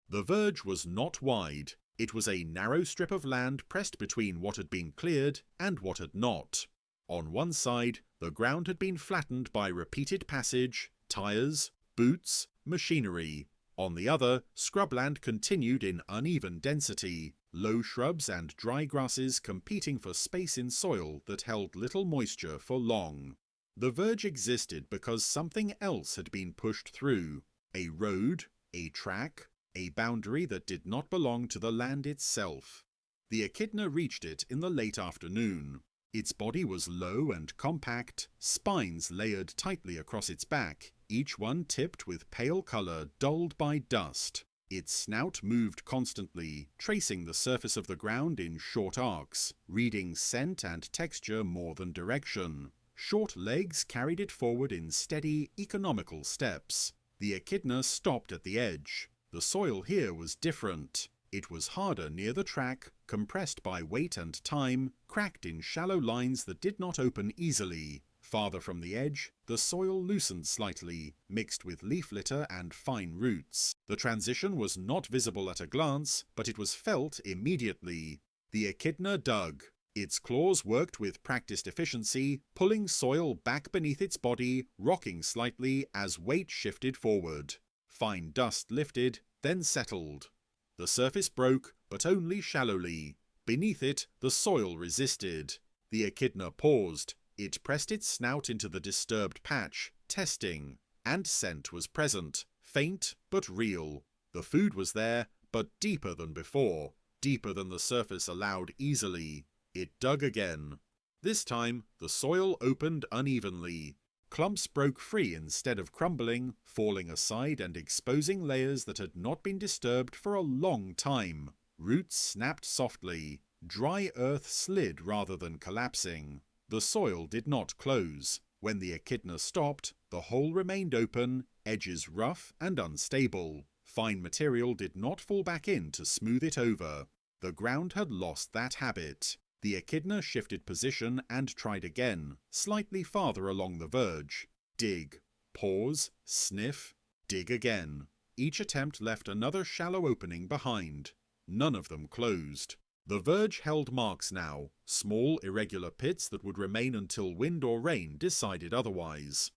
The verge was not wide. It was a narrow strip of land pressed between what had been cleared and what had not. On one side, the ground had been flattened by repeated passage, tyres, boots, machinery. On the other, scrubland continued in uneven density, low shrubs and dry grasses competing for space in soil that held little moisture for long. The verge existed because something else had been pushed through: a road, a track, a boundary that did not belong to the land itself. The Echidna reached it in the late afternoon. Its body was low and compact, spines layered tightly across its back, each one tipped with pale colour dulled by dust. Its snout moved constantly, tracing the surface of the ground in short arcs, reading scent and texture more than direction. Short legs carried it forward in steady, economical steps. The Echidna stopped at the edge. The soil here was different. It was harder near the track, compressed by weight and time, cracked in shallow lines that did not open easily. Farther from the edge, the soil loosened slightly, mixed with leaf litter and fine roots. The transition was not visible at a glance, but it was felt immediately. The Echidna dug. Its claws worked with practiced efficiency, pulling soil back beneath its body, rocking slightly as weight shifted forward. Fine dust lifted, then settled. The surface broke, but only shallowly. Beneath it, the soil resisted. The Echidna paused. It pressed its snout into the disturbed patch, testing, and scent was present, faint but real. The food was there, but deeper than before, deeper than the surface allowed easily. It dug again. This time, the soil opened unevenly. Clumps broke free instead of crumbling, falling aside and exposing layers that had not been disturbed for a long time. Roots snapped softly. Dry earth slid rather than collapsing. The soil did not close. When the Echidna stopped, the hole remained open, edges rough and unstable. Fine material did not fall back in to smooth it over. The ground had lost that habit. The Echidna shifted position and tried again, slightly farther along the verge. Dig. Pause. Sniff. Dig again. Each attempt left another shallow opening behind. None of them closed. The verge held marks now, small irregular pits that would remain until wind or rain decided otherwise.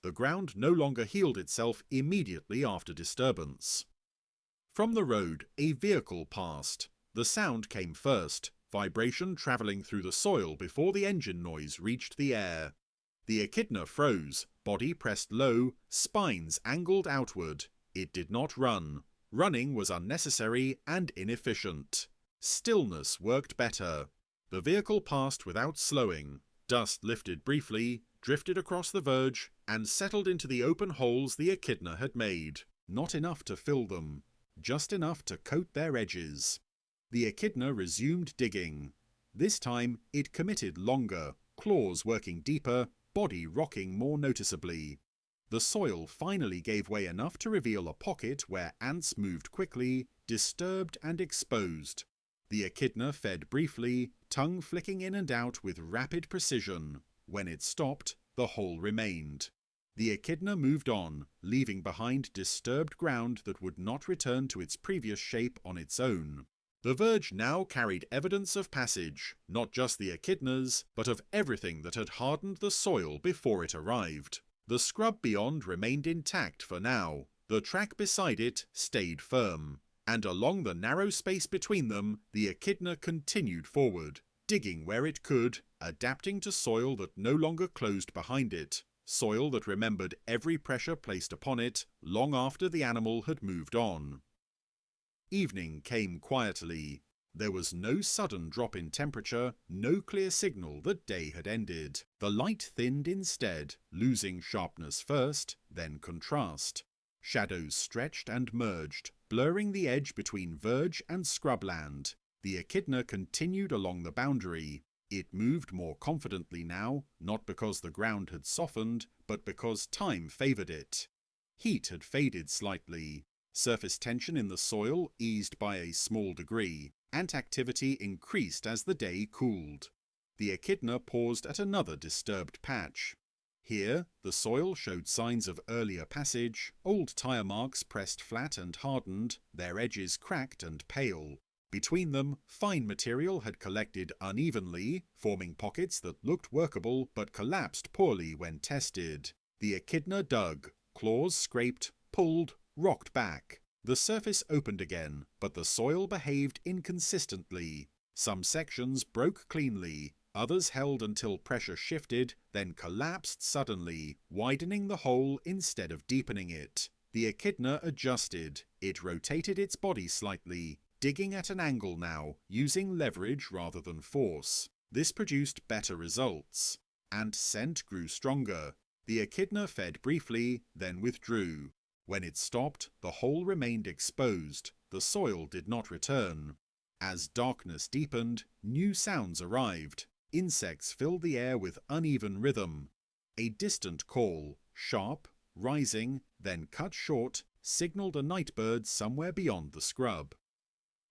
The ground no longer healed itself immediately after disturbance. From the road, a vehicle passed. The sound came first, vibration travelling through the soil before the engine noise reached the air. The Echidna froze, body pressed low, spines angled outward. It did not run. Running was unnecessary and inefficient. Stillness worked better. The vehicle passed without slowing. Dust lifted briefly, drifted across the verge, and settled into the open holes the Echidna had made. Not enough to fill them, just enough to coat their edges. The Echidna resumed digging. This time it committed longer, claws working deeper, body rocking more noticeably. The soil finally gave way enough to reveal a pocket where ants moved quickly, disturbed and exposed. The Echidna fed briefly, tongue flicking in and out with rapid precision. When it stopped, the hole remained. The Echidna moved on, leaving behind disturbed ground that would not return to its previous shape on its own. The verge now carried evidence of passage, not just the Echidna's, but of everything that had hardened the soil before it arrived. The scrub beyond remained intact for now. The track beside it stayed firm. And along the narrow space between them, the Echidna continued forward, digging where it could, adapting to soil that no longer closed behind it, soil that remembered every pressure placed upon it long after the animal had moved on. Evening came quietly. There was no sudden drop in temperature, no clear signal that day had ended. The light thinned instead, losing sharpness first, then contrast. Shadows stretched and merged, blurring the edge between verge and scrubland. The Echidna continued along the boundary. It moved more confidently now, not because the ground had softened, but because time favoured it. Heat had faded slightly. Surface tension in the soil eased by a small degree. Ant activity increased as the day cooled. The Echidna paused at another disturbed patch. Here, the soil showed signs of earlier passage, old tire marks pressed flat and hardened, their edges cracked and pale. Between them, fine material had collected unevenly, forming pockets that looked workable but collapsed poorly when tested. The Echidna dug, claws scraped, pulled, rocked back. The surface opened again, but the soil behaved inconsistently. Some sections broke cleanly, others held until pressure shifted, then collapsed suddenly, widening the hole instead of deepening it. The Echidna adjusted. It rotated its body slightly, digging at an angle now, using leverage rather than force. This produced better results. And scent grew stronger. The Echidna fed briefly, then withdrew. When it stopped, the hole remained exposed. The soil did not return. As darkness deepened, new sounds arrived. Insects filled the air with uneven rhythm. A distant call, sharp, rising, then cut short, signaled a night bird somewhere beyond the scrub.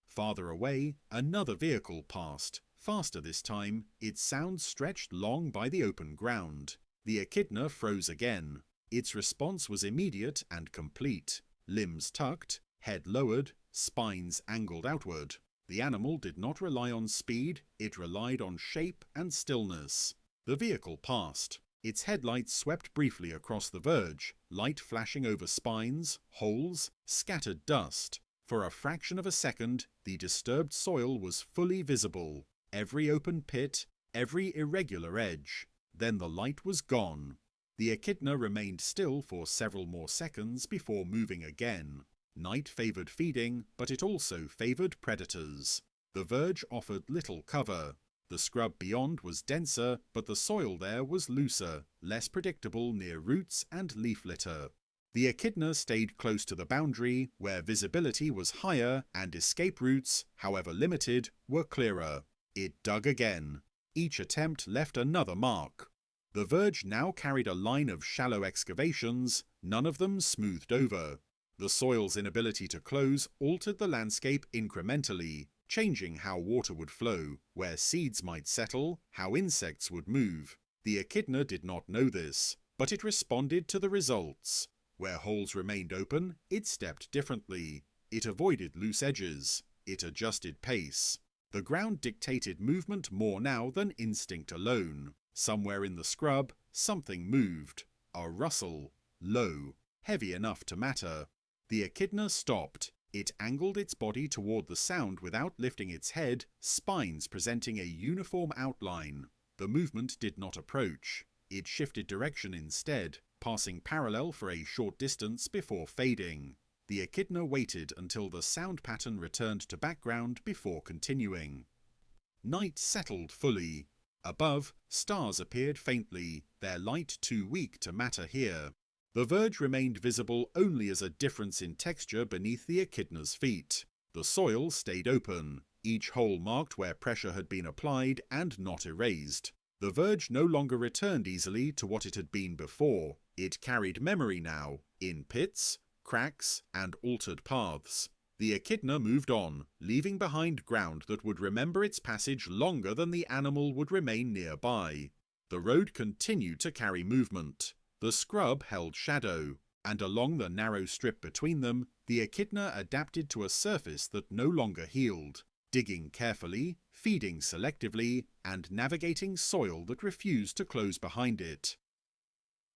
Farther away, another vehicle passed. Faster this time, its sound stretched long by the open ground. The Echidna froze again. Its response was immediate and complete. Limbs tucked, head lowered, spines angled outward. The animal did not rely on speed, it relied on shape and stillness. The vehicle passed. Its headlights swept briefly across the verge, light flashing over spines, holes, scattered dust. For a fraction of a second, the disturbed soil was fully visible. Every open pit, every irregular edge. Then the light was gone. The Echidna remained still for several more seconds before moving again. Night favoured feeding, but it also favoured predators. The verge offered little cover. The scrub beyond was denser, but the soil there was looser, less predictable near roots and leaf litter. The Echidna stayed close to the boundary, where visibility was higher and escape routes, however limited, were clearer. It dug again. Each attempt left another mark. The verge now carried a line of shallow excavations, none of them smoothed over. The soil's inability to close altered the landscape incrementally, changing how water would flow, where seeds might settle, how insects would move. The Echidna did not know this, but it responded to the results. Where holes remained open, it stepped differently. It avoided loose edges. It adjusted pace. The ground dictated movement more now than instinct alone. Somewhere in the scrub, something moved. A rustle. Low. Heavy enough to matter. The Echidna stopped. It angled its body toward the sound without lifting its head, spines presenting a uniform outline. The movement did not approach. It shifted direction instead, passing parallel for a short distance before fading. The Echidna waited until the sound pattern returned to background before continuing. Night settled fully. Above, stars appeared faintly, their light too weak to matter here. The verge remained visible only as a difference in texture beneath the Echidna's feet. The soil stayed open, each hole marked where pressure had been applied and not erased. The verge no longer returned easily to what it had been before. It carried memory now, in pits, cracks, and altered paths. The Echidna moved on, leaving behind ground that would remember its passage longer than the animal would remain nearby. The road continued to carry movement. The scrub held shadow, and along the narrow strip between them, the Echidna adapted to a surface that no longer healed, digging carefully, feeding selectively, and navigating soil that refused to close behind it.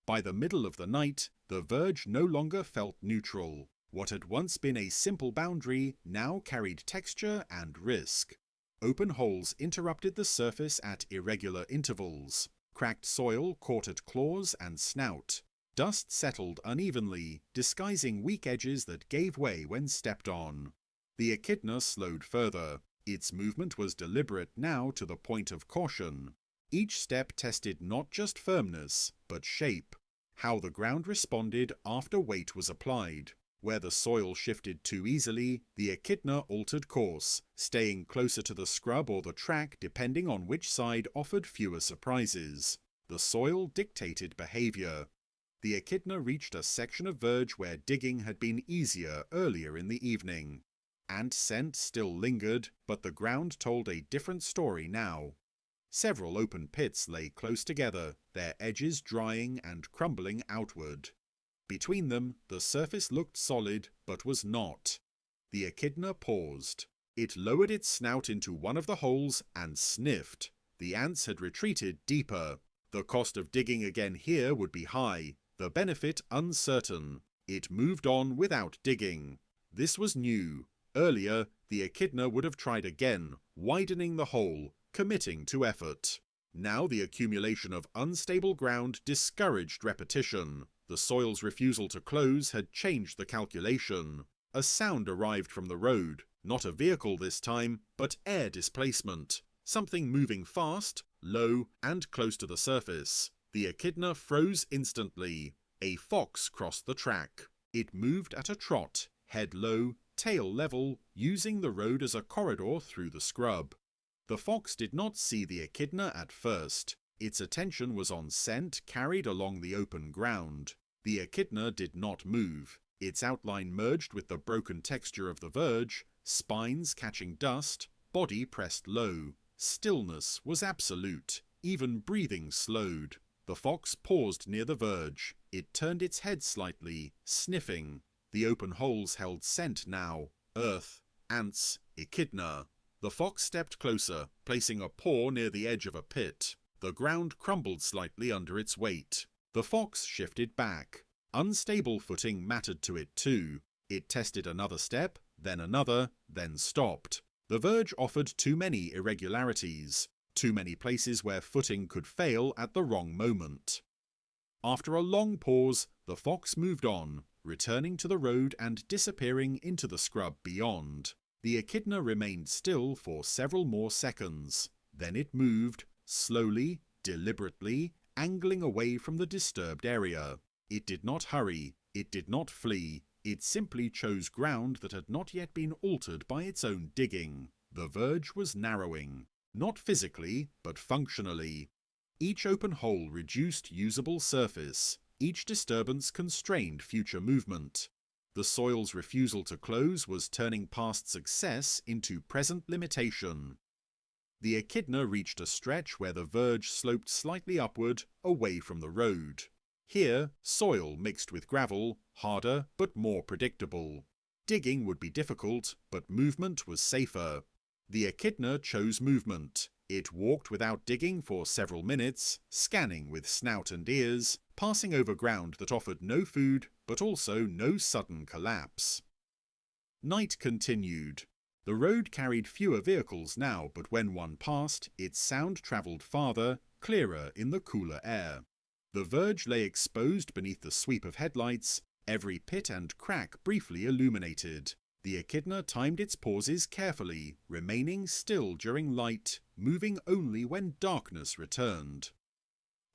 By the middle of the night, the verge no longer felt neutral. What had once been a simple boundary now carried texture and risk. Open holes interrupted the surface at irregular intervals. Cracked soil caught at claws and snout. Dust settled unevenly, disguising weak edges that gave way when stepped on. The Echidna slowed further. Its movement was deliberate now to the point of caution. Each step tested not just firmness, but shape. How the ground responded after weight was applied. Where the soil shifted too easily, the Echidna altered course, staying closer to the scrub or the track depending on which side offered fewer surprises. The soil dictated behaviour. The Echidna reached a section of verge where digging had been easier earlier in the evening. Ant scent still lingered, but the ground told a different story now. Several open pits lay close together, their edges drying and crumbling outward. Between them, the surface looked solid, but was not. The echidna paused. It lowered its snout into one of the holes and sniffed. The ants had retreated deeper. The cost of digging again here would be high, the benefit uncertain. It moved on without digging. This was new. Earlier, the echidna would have tried again, widening the hole, committing to effort. Now the accumulation of unstable ground discouraged repetition. The soil's refusal to close had changed the calculation. A sound arrived from the road, not a vehicle this time, but air displacement. Something moving fast, low, and close to the surface. The echidna froze instantly. A fox crossed the track. It moved at a trot, head low, tail level, using the road as a corridor through the scrub. The fox did not see the echidna at first. Its attention was on scent carried along the open ground. The echidna did not move. Its outline merged with the broken texture of the verge, spines catching dust, body pressed low. Stillness was absolute. Even breathing slowed. The fox paused near the verge. It turned its head slightly, sniffing. The open holes held scent now. Earth, ants, echidna. The fox stepped closer, placing a paw near the edge of a pit. The ground crumbled slightly under its weight. The fox shifted back. Unstable footing mattered to it too. It tested another step, then another, then stopped. The verge offered too many irregularities, too many places where footing could fail at the wrong moment. After a long pause, the fox moved on, returning to the road and disappearing into the scrub beyond. The echidna remained still for several more seconds. Then it moved, slowly, deliberately, angling away from the disturbed area. It did not hurry, it did not flee, it simply chose ground that had not yet been altered by its own digging. The verge was narrowing, not physically, but functionally. Each open hole reduced usable surface, each disturbance constrained future movement. The soil's refusal to close was turning past success into present limitation. The echidna reached a stretch where the verge sloped slightly upward, away from the road. Here, soil mixed with gravel, harder but more predictable. Digging would be difficult, but movement was safer. The echidna chose movement. It walked without digging for several minutes, scanning with snout and ears, passing over ground that offered no food, but also no sudden collapse. Night continued. The road carried fewer vehicles now, but when one passed, its sound travelled farther, clearer in the cooler air. The verge lay exposed beneath the sweep of headlights, every pit and crack briefly illuminated. The echidna timed its pauses carefully, remaining still during light, moving only when darkness returned.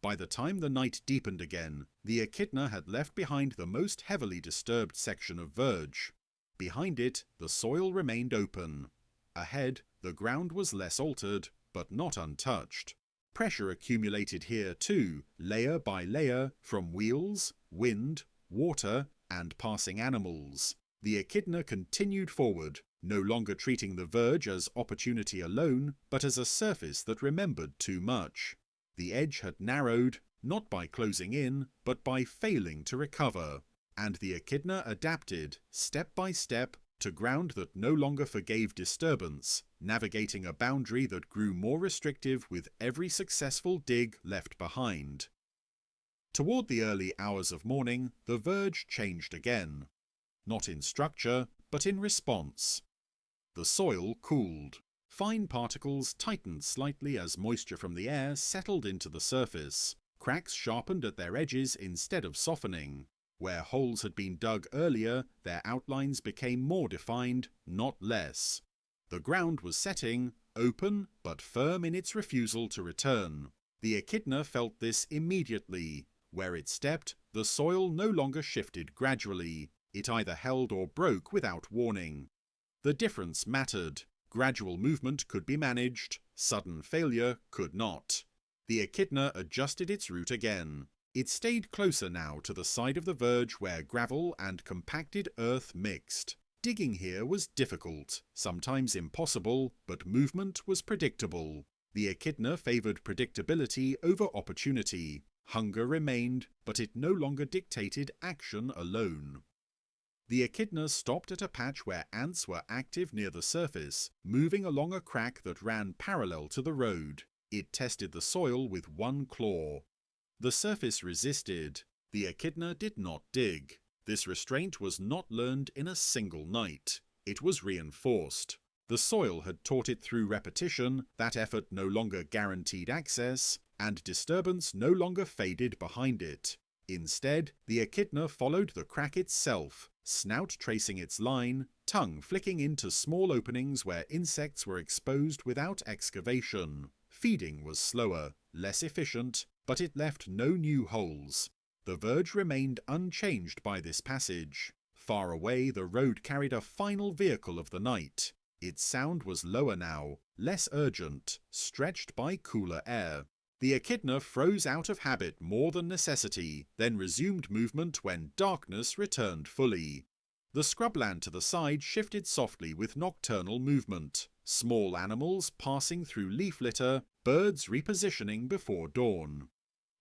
By the time the night deepened again, the echidna had left behind the most heavily disturbed section of verge. Behind it, the soil remained open. Ahead, the ground was less altered, but not untouched. Pressure accumulated here too, layer by layer, from wheels, wind, water, and passing animals. The echidna continued forward, no longer treating the verge as opportunity alone, but as a surface that remembered too much. The edge had narrowed, not by closing in, but by failing to recover, and the echidna adapted, step by step, to ground that no longer forgave disturbance, navigating a boundary that grew more restrictive with every successful dig left behind. Toward the early hours of morning, the verge changed again. Not in structure, but in response. The soil cooled. Fine particles tightened slightly as moisture from the air settled into the surface. Cracks sharpened at their edges instead of softening. Where holes had been dug earlier, their outlines became more defined, not less. The ground was setting, open but firm in its refusal to return. The echidna felt this immediately. Where it stepped, the soil no longer shifted gradually. It either held or broke without warning. The difference mattered. Gradual movement could be managed, sudden failure could not. The echidna adjusted its route again. It stayed closer now to the side of the verge where gravel and compacted earth mixed. Digging here was difficult, sometimes impossible, but movement was predictable. The Echidna favoured predictability over opportunity. Hunger remained, but it no longer dictated action alone. The Echidna stopped at a patch where ants were active near the surface, moving along a crack that ran parallel to the road. It tested the soil with one claw. The surface resisted. The Echidna did not dig. This restraint was not learned in a single night. It was reinforced. The soil had taught it through repetition that effort no longer guaranteed access, and disturbance no longer faded behind it. Instead, the Echidna followed the crack itself, snout tracing its line, tongue flicking into small openings where insects were exposed without excavation. Feeding was slower, less efficient, but it left no new holes. The Verge remained unchanged by this passage. Far away, the road carried a final vehicle of the night. Its sound was lower now, less urgent, stretched by cooler air. The Echidna froze out of habit more than necessity, then resumed movement when darkness returned fully. The scrubland to the side shifted softly with nocturnal movement, small animals passing through leaf litter, birds repositioning before dawn.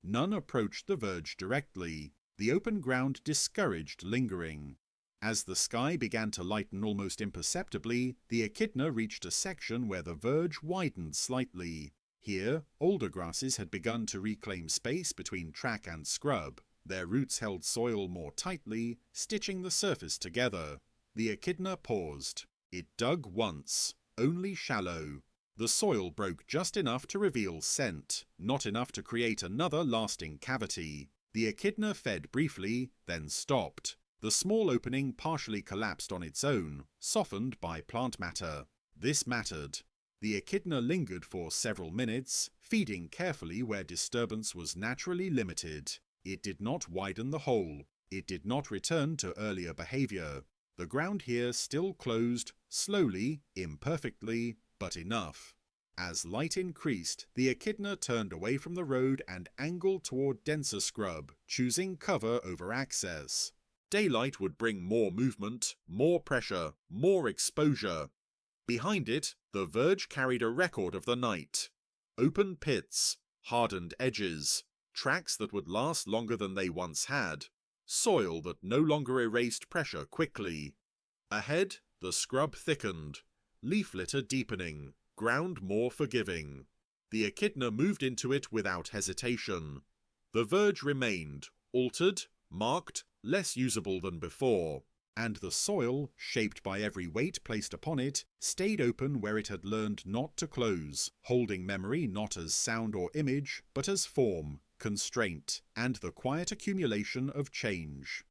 None approached the Verge directly. The open ground discouraged lingering. As the sky began to lighten almost imperceptibly, the Echidna reached a section where the Verge widened slightly. Here, older grasses had begun to reclaim space between track and scrub. Their roots held soil more tightly, stitching the surface together. The Echidna paused. It dug once, only shallow. The soil broke just enough to reveal scent, not enough to create another lasting cavity. The Echidna fed briefly, then stopped. The small opening partially collapsed on its own, softened by plant matter. This mattered. The Echidna lingered for several minutes, feeding carefully where disturbance was naturally limited. It did not widen the hole. It did not return to earlier behaviour. The ground here still closed, slowly, imperfectly, but enough. As light increased, the Echidna turned away from the road and angled toward denser scrub, choosing cover over access. Daylight would bring more movement, more pressure, more exposure. Behind it, the Verge carried a record of the night. Open pits, hardened edges, tracks that would last longer than they once had, soil that no longer erased pressure quickly. Ahead, the scrub thickened, leaf litter deepening, ground more forgiving. The Echidna moved into it without hesitation. The Verge remained, altered, marked, less usable than before. And the soil, shaped by every weight placed upon it, stayed open where it had learned not to close, holding memory not as sound or image, but as form, constraint, and the quiet accumulation of change.